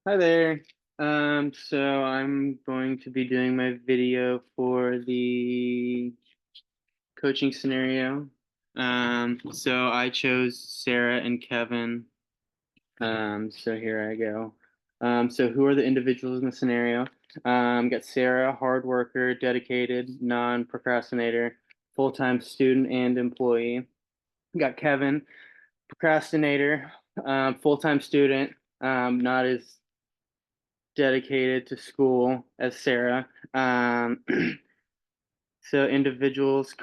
Hi there. So I'm going to be doing my video for the coaching scenario. So I chose Sarah and Kevin. So here I go. So who are the individuals in the scenario? Got Sarah, hard worker, dedicated, non-procrastinator, full-time student and employee. Got Kevin, procrastinator, full-time student, not as dedicated to school as Sarah. So individuals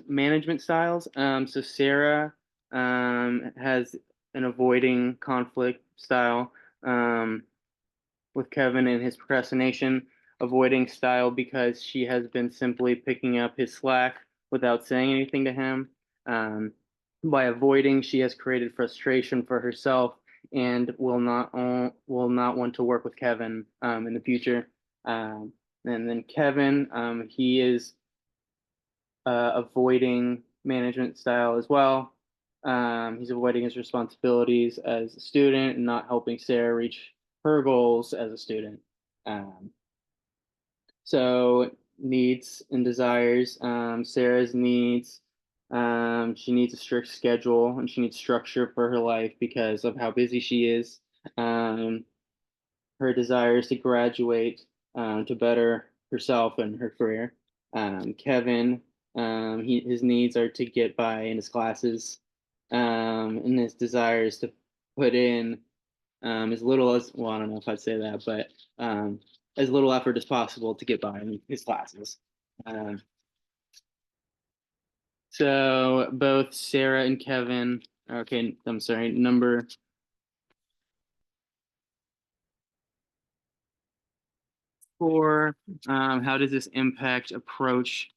management styles. So Sarah has an avoiding conflict style, with Kevin and his procrastination avoiding style because she has been simply picking up his slack without saying anything to him. Um, by avoiding, she has created frustration for herself and will not want to work with Kevin in the future. Um, and then Kevin, he is avoiding management style as well. He's avoiding his responsibilities as a student and not helping Sarah reach her goals as a student. Um, so needs and desires. Sarah's needs. She needs a strict schedule and she needs structure for her life because of how busy she is. Um, her desires to graduate to better herself and her career. Kevin, his needs are to get by in his classes, and his desires to put in as little as, well, I don't know if I'd say that, but as little effort as possible to get by in his classes. Um, so both Sarah and Kevin, okay, I'm sorry, number 4, how does this impact approach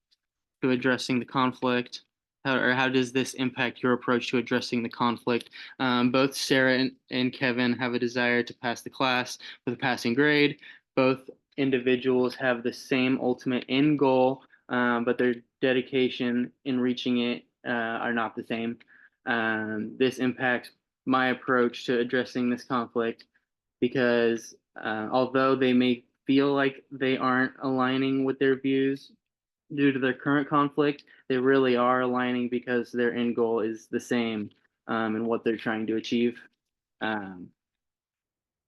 to addressing the conflict? How does this impact your approach to addressing the conflict? Both Sarah and Kevin have a desire to pass the class with a passing grade. Both individuals have the same ultimate end goal, but their dedication in reaching it are not the same. This impacts my approach to addressing this conflict because although they may feel like they aren't aligning with their views due to their current conflict, they really are aligning because their end goal is the same and what they're trying to achieve. Um,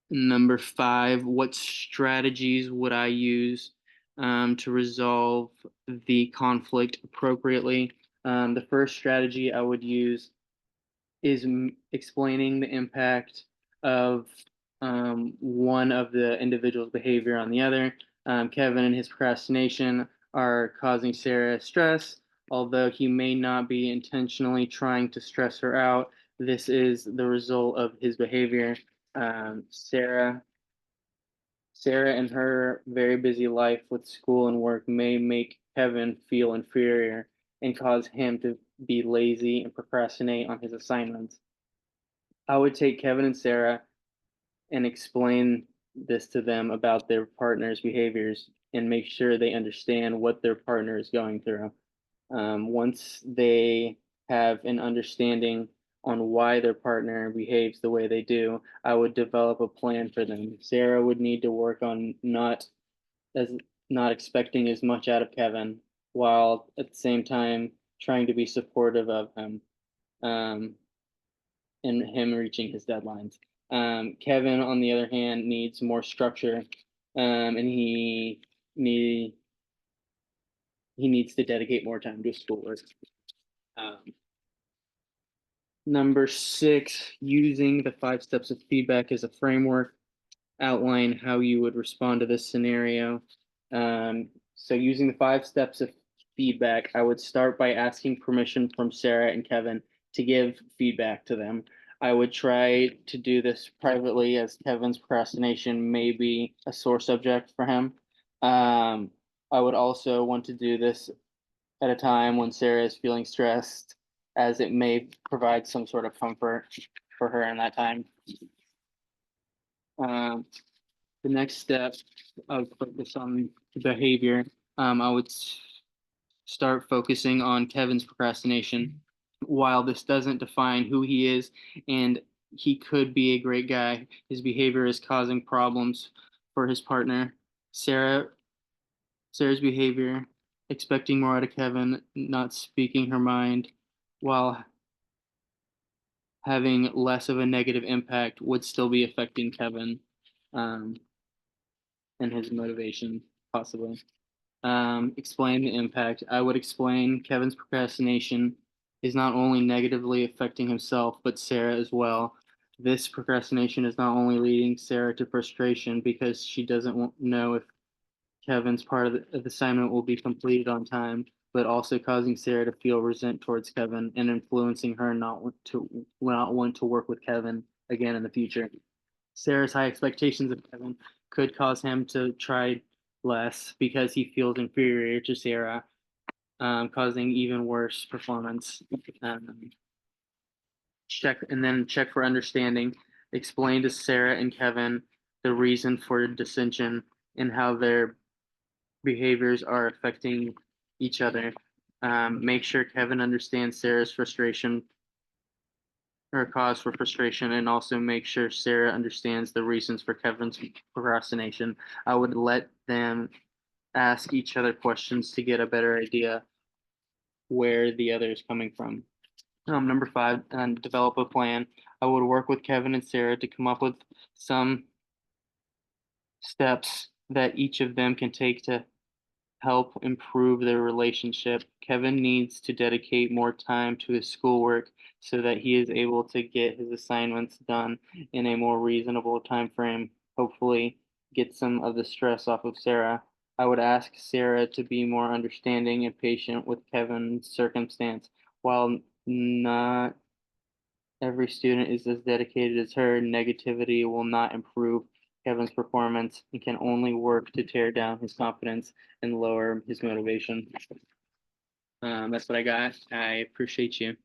Number 5, what strategies would I use to resolve the conflict appropriately? The first strategy I would use is explaining the impact of one of the individual's behavior on the other. Kevin and his procrastination are causing Sarah stress, although he may not be intentionally trying to stress her out. This is the result of his behavior. Sarah and her very busy life with school and work may make Kevin feel inferior and cause him to be lazy and procrastinate on his assignments. I would take Kevin and Sarah and explain this to them about their partner's behaviors and make sure they understand what their partner is going through. Once they have an understanding on why their partner behaves the way they do, I would develop a plan for them. Sarah would need to work on as not expecting as much out of Kevin, while at the same time trying to be supportive of him. Um, and him reaching his deadlines. Kevin, on the other hand, needs more structure, and need he needs to dedicate more time to schoolwork. Um, Number 6, using the 5 steps of feedback as a framework, outline how you would respond to this scenario. So using the 5 steps of feedback, I would start by asking permission from Sarah and Kevin to give feedback to them. I would try to do this privately as Kevin's procrastination may be a sore subject for him. Um, I would also want to do this at a time when Sarah is feeling stressed, as it may provide some sort of comfort for her in that time. Um, the next step, I would focus on behavior. I would start focusing on Kevin's procrastination. While this doesn't define who he is and he could be a great guy. His behavior is causing problems for his partner. Sarah Sarah's behavior, expecting more out of Kevin, not speaking her mind, while having less of a negative impact, would still be affecting Kevin, um, and his motivation, possibly. Explain the impact. I would explain Kevin's procrastination is not only negatively affecting himself, but Sarah as well. This procrastination is not only leading Sarah to frustration because she doesn't know if Kevin's part of the assignment will be completed on time, but also causing Sarah to feel resent towards Kevin and influencing her not want to work with Kevin again in the future. Sarah's high expectations of Kevin could cause him to try less because he feels inferior to Sarah, causing even worse performance. Um, check for understanding. Explain to Sarah and Kevin the reason for dissension and how their behaviors are affecting each other. Make sure Kevin understands Sarah's frustration or cause for frustration, and also make sure Sarah understands the reasons for Kevin's procrastination. I would let them ask each other questions to get a better idea where the other is coming from. Number five, develop a plan. I would work with Kevin and Sarah to come up with some steps that each of them can take to help improve their relationship. Kevin needs to dedicate more time to his schoolwork so that he is able to get his assignments done in a more reasonable time frame. Hopefully, get some of the stress off of Sarah. I would ask Sarah to be more understanding and patient with Kevin's circumstance. While not every student is as dedicated as her, negativity will not improve Kevin's performance and can only work to tear down his confidence and lower his motivation. That's what I got. I appreciate you.